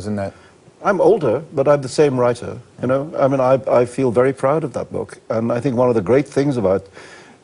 in that? I'm older, but I'm the same writer, you know. I mean, I feel very proud of that book. And I think one of the great things about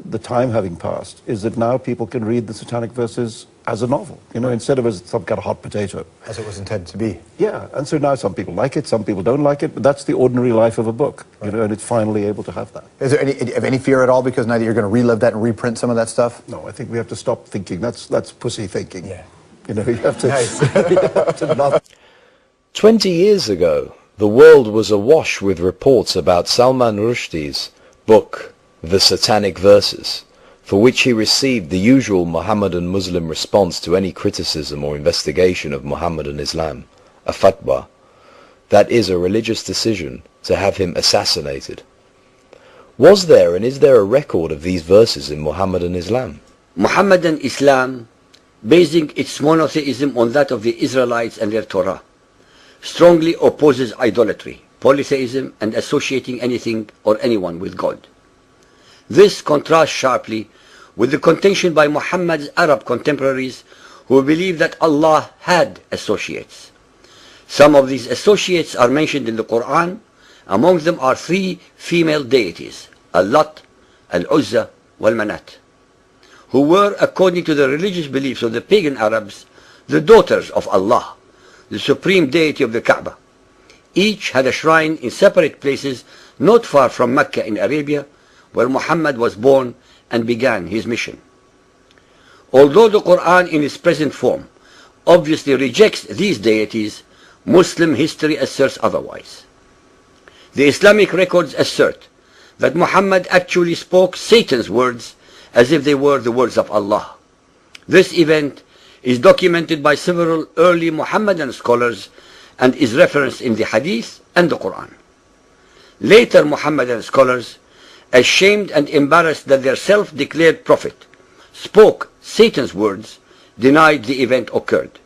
the time having passed is that now people can read the Satanic Verses as a novel, you know, instead of as some kind of hot potato. As it was intended to be. Yeah, and so now some people like it, some people don't like it, but that's the ordinary life of a book, you know, and it's finally able to have that. Is there any fear at all because now that you're going to relive that and reprint some of that stuff? No, I think we have to stop thinking. That's pussy thinking. Yeah. You know, you have to, Nice. you have to not... 20 years ago, the world was awash with reports about Salman Rushdie's book, The Satanic Verses, for which he received the usual Mohammedan Muslim response to any criticism or investigation of Mohammedan Islam, a fatwa, that is a religious decision to have him assassinated. Was there and is there a record of these verses in Mohammedan Islam? Mohammedan Islam, basing its monotheism on that of the Israelites and their Torah, strongly opposes idolatry, polytheism, and associating anything or anyone with God. This contrasts sharply with the contention by Muhammad's Arab contemporaries who believe that Allah had associates. Some of these associates are mentioned in the Quran. Among them are 3 female deities, Al-Lat, Al-Uzza, Wal-Manat, who were, according to the religious beliefs of the pagan Arabs, the daughters of Allah, the supreme deity of the Kaaba. Each had a shrine in separate places not far from Mecca in Arabia, where Muhammad was born and began his mission. Although the Quran in its present form obviously rejects these deities, Muslim history asserts otherwise. The Islamic records assert that Muhammad actually spoke Satan's words as if they were the words of Allah. This event is documented by several early Muhammadan scholars and is referenced in the Hadith and the Quran. Later Muhammadan scholars, ashamed and embarrassed that their self-declared prophet spoke Satan's words, denied the event occurred.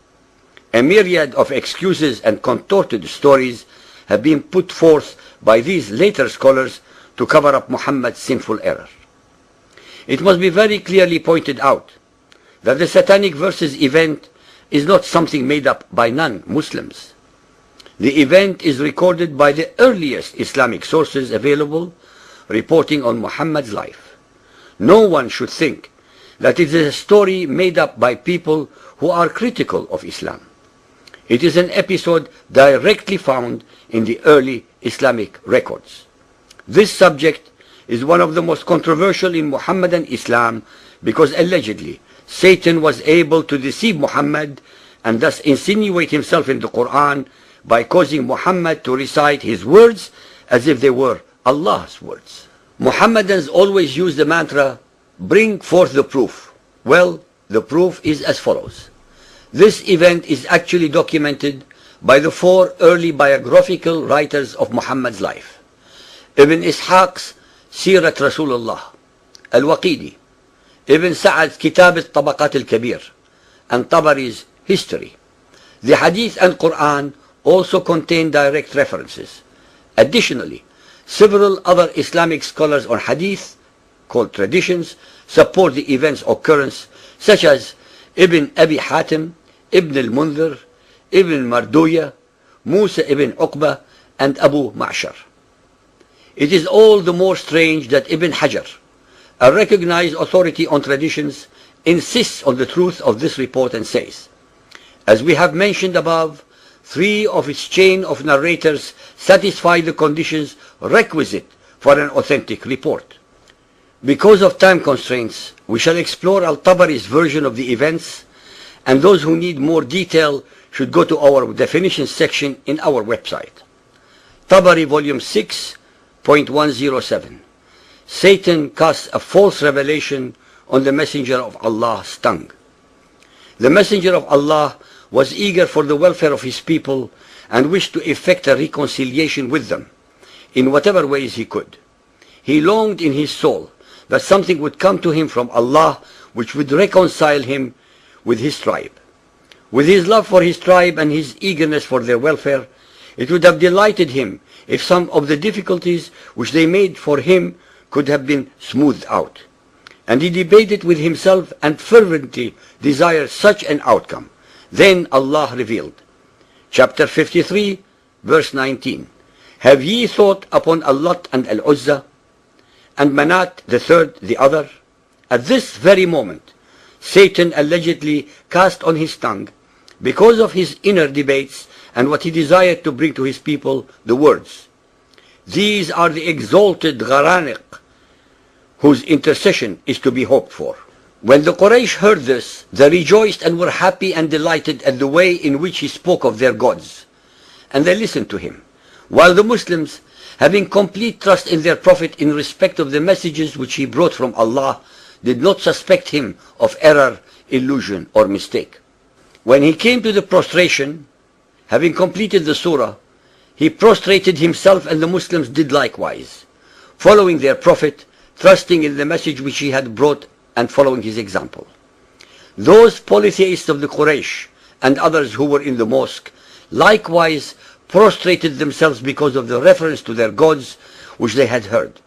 A myriad of excuses and contorted stories have been put forth by these later scholars to cover up Muhammad's sinful error. It must be very clearly pointed out that the Satanic Verses event is not something made up by non-Muslims. The event is recorded by the earliest Islamic sources available reporting on Muhammad's life. No one should think that it is a story made up by people who are critical of Islam. It is an episode directly found in the early Islamic records. This subject is one of the most controversial in Muhammadan Islam because allegedly Satan was able to deceive Muhammad and thus insinuate himself in the Quran by causing Muhammad to recite his words as if they were Allah's words. Muhammadans always use the mantra, bring forth the proof. Well, the proof is as follows. This event is actually documented by the 4 early biographical writers of Muhammad's life. Ibn Ishaq's Sirat Rasulullah, Al-Waqidi, Ibn Sa'ad's Kitab al-Tabaqat al-Kabir, and Tabari's History. The Hadith and Quran also contain direct references. Additionally, several other Islamic scholars on Hadith, called traditions, support the event's occurrence, such as Ibn Abi Hatim, Ibn al-Mundhir, Ibn Marduya, Musa ibn Uqba, and Abu Ma'shar. It is all the more strange that Ibn Hajar, a recognized authority on traditions, insists on the truth of this report and says, as we have mentioned above, 3 of its chain of narrators satisfy the conditions requisite for an authentic report. Because of time constraints, we shall explore Al-Tabari's version of the events, and those who need more detail should go to our definitions section in our website. Tabari Volume 6.107. Satan casts a false revelation on the Messenger of Allah's tongue. The Messenger of Allah was eager for the welfare of his people and wished to effect a reconciliation with them in whatever ways he could. He longed in his soul that something would come to him from Allah which would reconcile him with his tribe. With his love for his tribe and his eagerness for their welfare, it would have delighted him if some of the difficulties which they made for him could have been smoothed out. And he debated with himself and fervently desired such an outcome. Then Allah revealed, chapter 53, verse 19. Have ye thought upon Allat and Al-Uzza, and Manat the third the other? At this very moment, Satan allegedly cast on his tongue, because of his inner debates and what he desired to bring to his people, the words, "These are the exalted Gharaniq, whose intercession is to be hoped for." When the Quraysh heard this, they rejoiced and were happy and delighted at the way in which he spoke of their gods, and they listened to him, while the Muslims, having complete trust in their Prophet in respect of the messages which he brought from Allah, did not suspect him of error, illusion, or mistake. When he came to the prostration, having completed the surah, he prostrated himself, and the Muslims did likewise, following their Prophet, trusting in the message which he had brought and following his example. Those polytheists of the Quraysh and others who were in the mosque likewise prostrated themselves because of the reference to their gods which they had heard,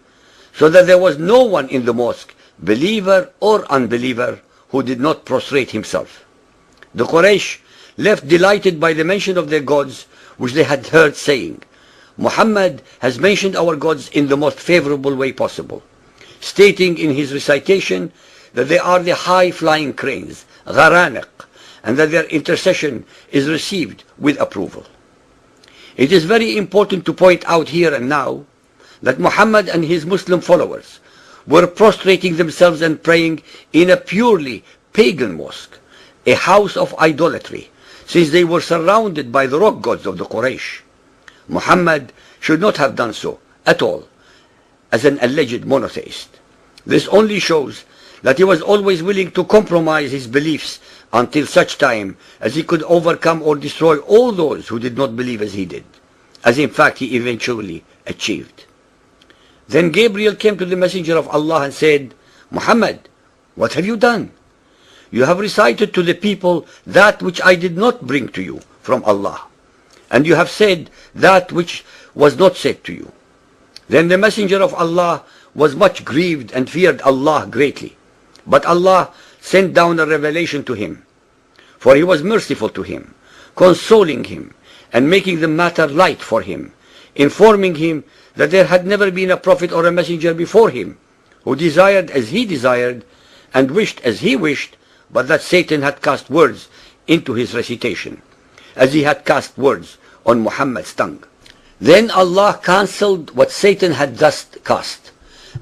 so that there was no one in the mosque, believer or unbeliever, who did not prostrate himself. The Quraysh left delighted by the mention of their gods which they had heard, saying, "Muhammad has mentioned our gods in the most favorable way possible," stating in his recitation that they are the high-flying cranes, Gharaniq, and that their intercession is received with approval. It is very important to point out here and now that Muhammad and his Muslim followers were prostrating themselves and praying in a purely pagan mosque, a house of idolatry, since they were surrounded by the rock gods of the Quraysh. Muhammad should not have done so at all as an alleged monotheist. This only shows that he was always willing to compromise his beliefs until such time as he could overcome or destroy all those who did not believe as he did, as in fact he eventually achieved. Then Gabriel came to the messenger of Allah and said, "Muhammad, what have you done? You have recited to the people that which I did not bring to you from Allah, and you have said that which was not said to you." Then the messenger of Allah was much grieved and feared Allah greatly. But Allah sent down a revelation to him, for he was merciful to him, consoling him, and making the matter light for him, informing him that there had never been a prophet or a messenger before him, who desired as he desired, and wished as he wished, but that Satan had cast words into his recitation, as he had cast words on Muhammad's tongue. Then Allah cancelled what Satan had thus cast,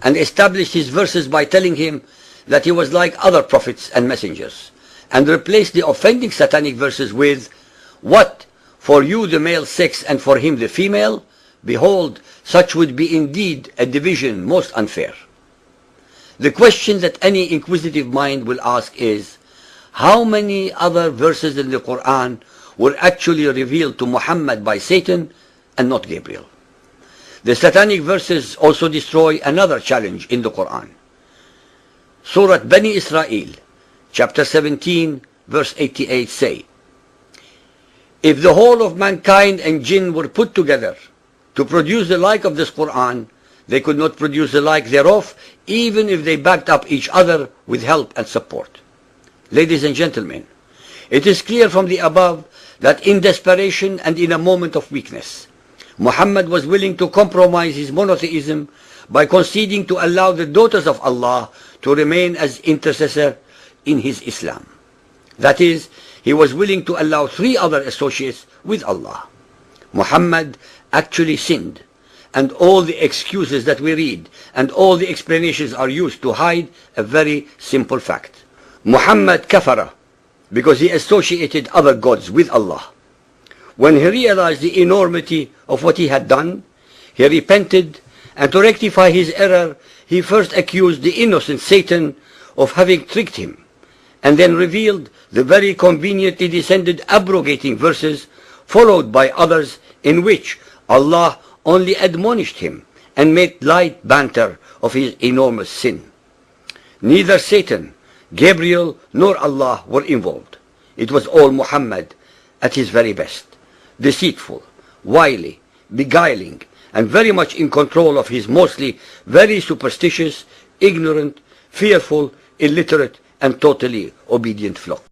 and established his verses by telling him that he was like other prophets and messengers, and replaced the offending satanic verses with, "What, for you the male sex and for him the female? Behold, such would be indeed a division most unfair." The question that any inquisitive mind will ask is, how many other verses in the Quran were actually revealed to Muhammad by Satan and not Gabriel? The satanic verses also destroy another challenge in the Quran. Surah Bani Israel, chapter 17, verse 88 say, "If the whole of mankind and jinn were put together to produce the like of this Quran, they could not produce the like thereof, even if they backed up each other with help and support." Ladies and gentlemen, it is clear from the above that in desperation and in a moment of weakness, Muhammad was willing to compromise his monotheism by conceding to allow the daughters of Allah to remain as intercessor in his Islam. That is, he was willing to allow 3 other associates with Allah. Muhammad actually sinned, and all the excuses that we read and all the explanations are used to hide a very simple fact. Muhammad kafara because he associated other gods with Allah. When he realized the enormity of what he had done, he repented, and to rectify his error, he first accused the innocent Satan of having tricked him, and then revealed the very conveniently descended abrogating verses, followed by others in which Allah only admonished him and made light banter of his enormous sin. Neither Satan, Gabriel, nor Allah were involved. It was all Muhammad at his very best, deceitful, wily, beguiling, and very much in control of his mostly very superstitious, ignorant, fearful, illiterate, and totally obedient flock.